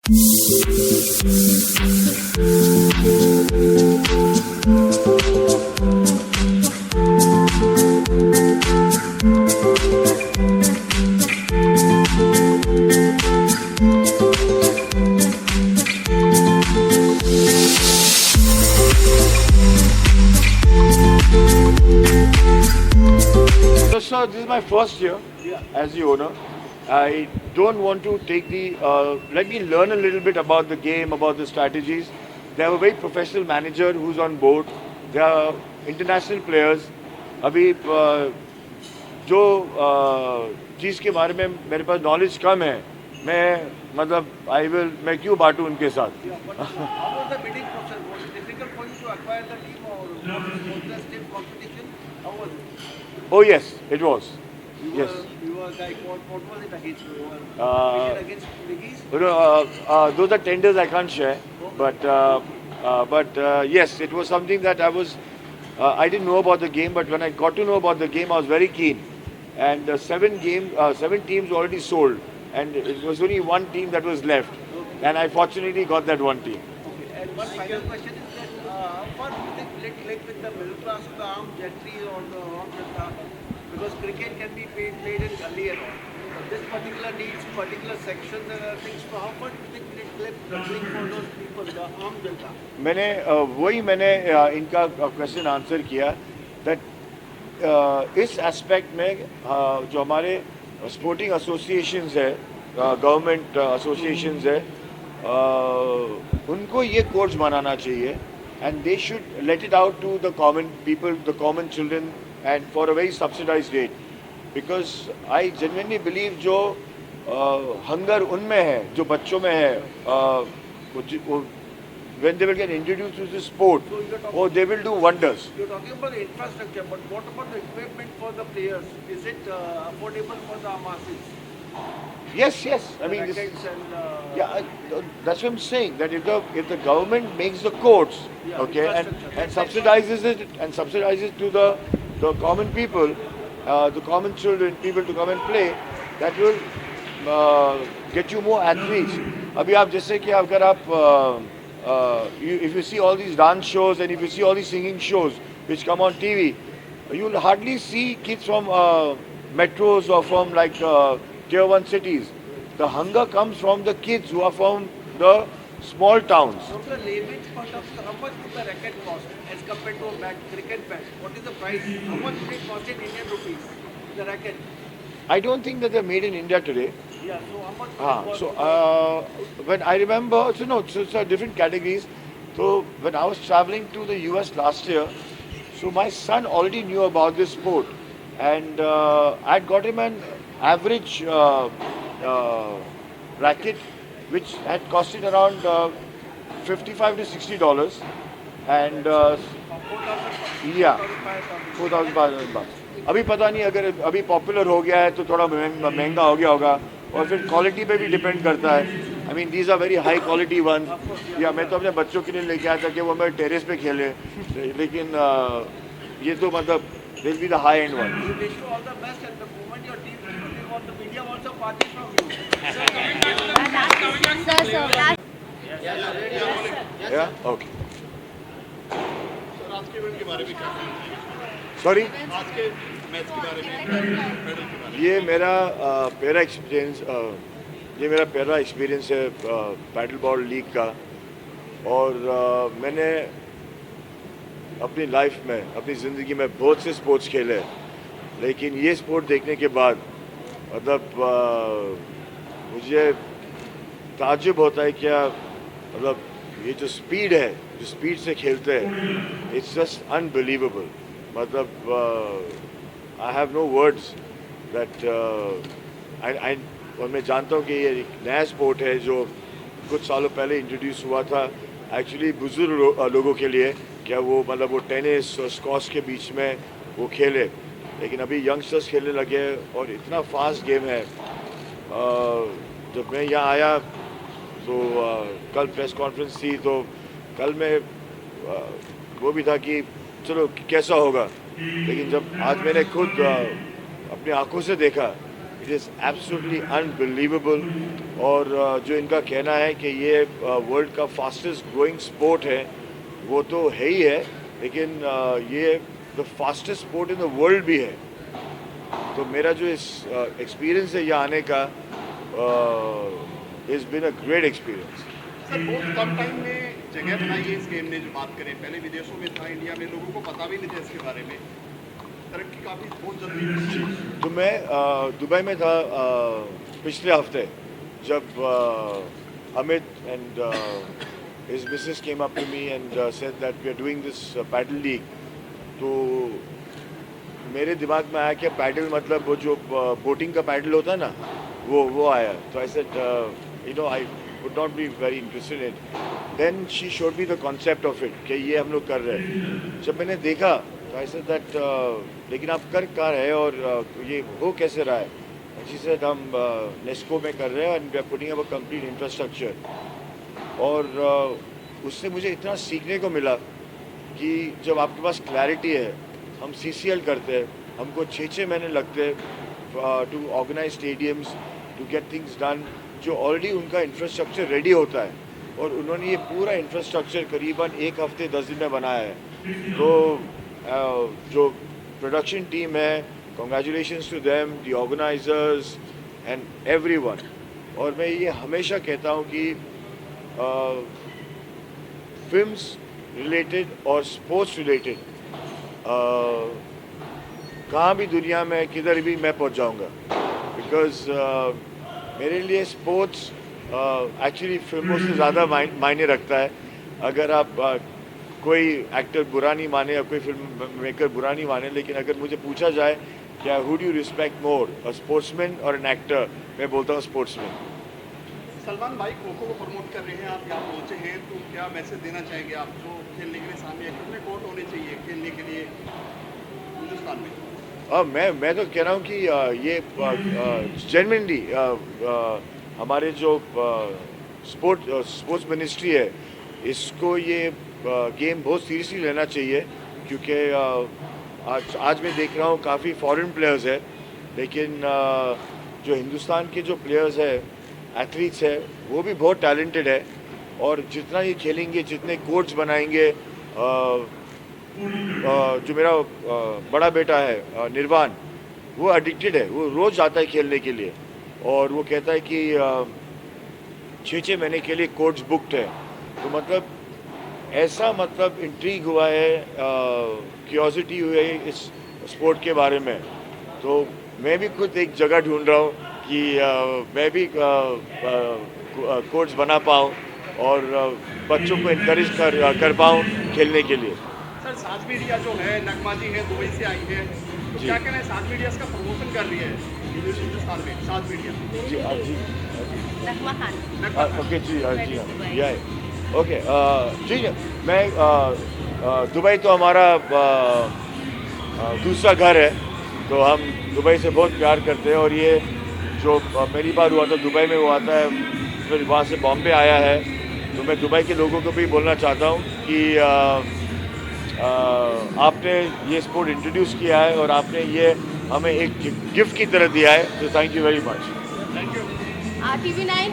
So this is my first year as the owner. I don't want to take the. Let me learn a little bit about the game, about the strategies. They have a very professional manager who's on board. They are international players. अभी जो चीज़ के बारे में मेरे पास knowledge कम है, मैं क्यों बांटूं उनके साथ? How was the bidding process? Was it difficult for you to acquire the team or was there stiff competition? How was it? Oh yes, it was. Yes. You were like, what was it against? You were bidding against Liggies? Those are tenders I can't share, but yes, it was something that I didn't know about the game, but when I got to know about the game, I was very keen. And seven teams already sold, and it was only one team that was left, and I fortunately got that one team. Okay. And one final question is that how far do you think click with the middle class of the armed gentry or the armed Janata? Because cricket can be played in gully and all. But this particular needs particular sections and other things. So how far do you think click for those people, the armed जनता? मैंने इनका question answer किया that इस aspect में जो हमारे sporting associations है, government associations है, उनको ये कोर्स बनाना चाहिए and they should let it out to the common people, the common children, and for a very subsidized rate, because I genuinely believe जो hunger उनमें है, जो बच्चों में है, when they will get introduced to this sport, they will do wonders. You're talking about the infrastructure, but what about the equipment for the players? Is it affordable for the masses? Yes. I mean, Rackets and, that's what I'm saying. That if the government makes the courts, okay, and subsidizes it to the common people, the common children, people to come and play, that will get you more athletes. अभी आप जैसे कि अगर आप if you see all these dance shows and if you see all these singing shows which come on TV, you'll hardly see kids from metros or from like tier 1 cities. The hunger comes from the kids who are from the small towns. So the layman's point of view, how much would the racket cost as compared to a cricket bat? What is the price? How much would it cost in Indian rupees, the racket? I don't think that they're made in India today. Yeah, so how much would it cost? So when I remember, so it's different categories. So when I was traveling to the US last year, so my son already knew about this sport, and I'd got him an average racket which had costed around $55 to $60, and yeah, 4,500 bucks. अभी पता नहीं, अगर अभी popular हो गया है तो थोड़ा महंगा हो गया होगा, और फिर क्वालिटी पे भी डिपेंड करता है. I mean these are very high quality one. या मैं तो अपने बच्चों के लिए लेके आया था कि वो मेरे टेरेस पे खेले, लेकिन ये तो मतलब दिल be the high and one. We wish you all the best, and the moment your team is putting on the media also party from you. या ओके. सॉरी, ये मेरा पहला एक्सपीरियंस है पैडल बॉल लीग का, और मैंने अपनी life में, अपनी ज़िंदगी में बहुत से स्पोर्ट्स खेले, लेकिन ये स्पोर्ट देखने के बाद मतलब मुझे ताज्जुब होता है क्या, मतलब ये जो स्पीड है, जो स्पीड से खेलते हैं, इट्स जस्ट अनबिलीवेबल. मतलब I have no words that और मैं जानता हूँ कि ये एक नया स्पोर्ट है जो कुछ सालों पहले इंट्रोड्यूस हुआ था एक्चुअली बुजुर्ग लोगों के लिए, क्या वो मतलब वो टेनिस और स्क्वॉश के बीच में वो खेले, लेकिन अभी यंगस्टर्स खेलने लगे और इतना फास्ट गेम है. जब मैं यहाँ आया तो कल प्रेस कॉन्फ्रेंस थी, तो कल में वो भी था कि चलो कैसा होगा, लेकिन जब आज मैंने खुद अपनी आंखों से देखा, इट इज़ एब्सोल्युटली अनबिलीवेबल। और जो इनका कहना है कि ये वर्ल्ड का फास्टेस्ट ग्रोइंग स्पोर्ट है, वो तो है ही है, लेकिन ये the fastest sport in the world भी है। तो मेरा जो इस एक्सपीरियंस है यहाँ आने का, is been a great experience. Sir बहुत कम टाइम में जगह बनाई है इस गेम ने। जो बात करें, पहले विदेशों में था, इंडिया में लोगों को पता भी नहीं था इसके बारे में। तरक्की काफ़ी बहुत जल्दी हुई। तो मैं दुबई में था पिछले हफ्ते, जब Amit and his missus came up to me and said that we are doing this paddle league. तो मेरे दिमाग में आया कि पैडल मतलब वो जो बोटिंग का पैडल होता है ना, वो आया। तो I said I would not be very interested in it. Then she showed me the concept of it कि ये हम लोग कर रहे हैं। जब मैंने देखा तो आई सेड दैट लेकिन आप कर कहाँ रहे हैं और ये हो कैसे रहा है? And she said हम नेस्को में कर रहे हैं and we are putting up a complete infrastructure. और उससे मुझे इतना सीखने को मिला कि जब आपके पास क्लैरिटी है, हम CCL करते हैं, हमको 6 महीने लगते हैं to organise stadiums, to get things done, जो ऑलरेडी उनका इंफ्रास्ट्रक्चर रेडी होता है, और उन्होंने ये पूरा इंफ्रास्ट्रक्चर करीबन 1 हफ्ते 10 दिन में बनाया है। तो जो प्रोडक्शन टीम है, congratulations to them, the organisers and everyone. और मैं ये हमेशा कहता हूँ कि फिल्म्स रिलेटेड और स्पोर्ट्स रिलेटेड कहाँ भी दुनिया में किधर भी मैं पहुँच जाऊँगा, बिकॉज मेरे लिए स्पोर्ट्स एक्चुअली फिल्मों से ज़्यादा मायने रखता है। अगर आप कोई एक्टर बुरा नहीं माने या कोई फिल्म मेकर बुरा नहीं माने, लेकिन अगर मुझे पूछा जाए क्या who do you respect more, a sportsman और एन एक्टर, मैं बोलता हूँ स्पोर्ट्समैन। सलमान भाई खो खो को प्रमोट कर रहे हैं, आप यहाँ पहुँचे हैं, तो क्या मैसेज देना चाहेंगे आप जो खेलने के लिए सामने है? कितने कोर्ट होने चाहिए खेलने के लिए हिंदुस्तान में? मैं तो कह रहा हूँ कि ये जेन्युइनली हमारे जो स्पोर्ट्स मिनिस्ट्री है, इसको ये गेम बहुत सीरियसली लेना चाहिए, क्योंकि आज मैं देख रहा हूँ काफ़ी फॉरेन प्लेयर्स है, लेकिन जो हिंदुस्तान के जो प्लेयर्स है, एथलीट्स है, वो भी बहुत टैलेंटेड है। और जितना ये खेलेंगे, जितने कोर्ट्स बनाएंगे, जो मेरा बड़ा बेटा है निर्वाण, वो एडिक्टेड है, वो रोज़ जाता है खेलने के लिए, और वो कहता है कि 6 महीने के लिए कोर्ट्स बुकड है। तो मतलब ऐसा मतलब इंट्रीग हुआ है, क्यूरियोसिटी हुई है इस स्पोर्ट के बारे में। तो मैं भी खुद एक जगह ढूंढ रहा हूँ कि मैं भी कोर्ट्स बना पाऊँ और बच्चों को इनकरेज कर पाऊँ खेलने के लिए। सर साज मीडिया जो है, नगमा जी है, दुबई से आई है, तो क्या कहना है? साज मीडिया इसका प्रमोशन कर रही है हिंदुस्तान में, साज मीडिया। जी नगमा खान। ओके जी जी हाँ ओके ठीक है। मैं दुबई तो हमारा दूसरा घर है, तो हम दुबई से बहुत प्यार करते हैं। और ये जो पहली बार हुआ था दुबई में, वो आता है, फिर वहाँ से बॉम्बे आया है। तो मैं दुबई के लोगों को भी बोलना चाहता हूँ कि आपने ये स्पोर्ट इंट्रोड्यूस किया है और आपने ये हमें एक गिफ्ट की तरह दिया है, तो thank you very much. Thank you. RTV9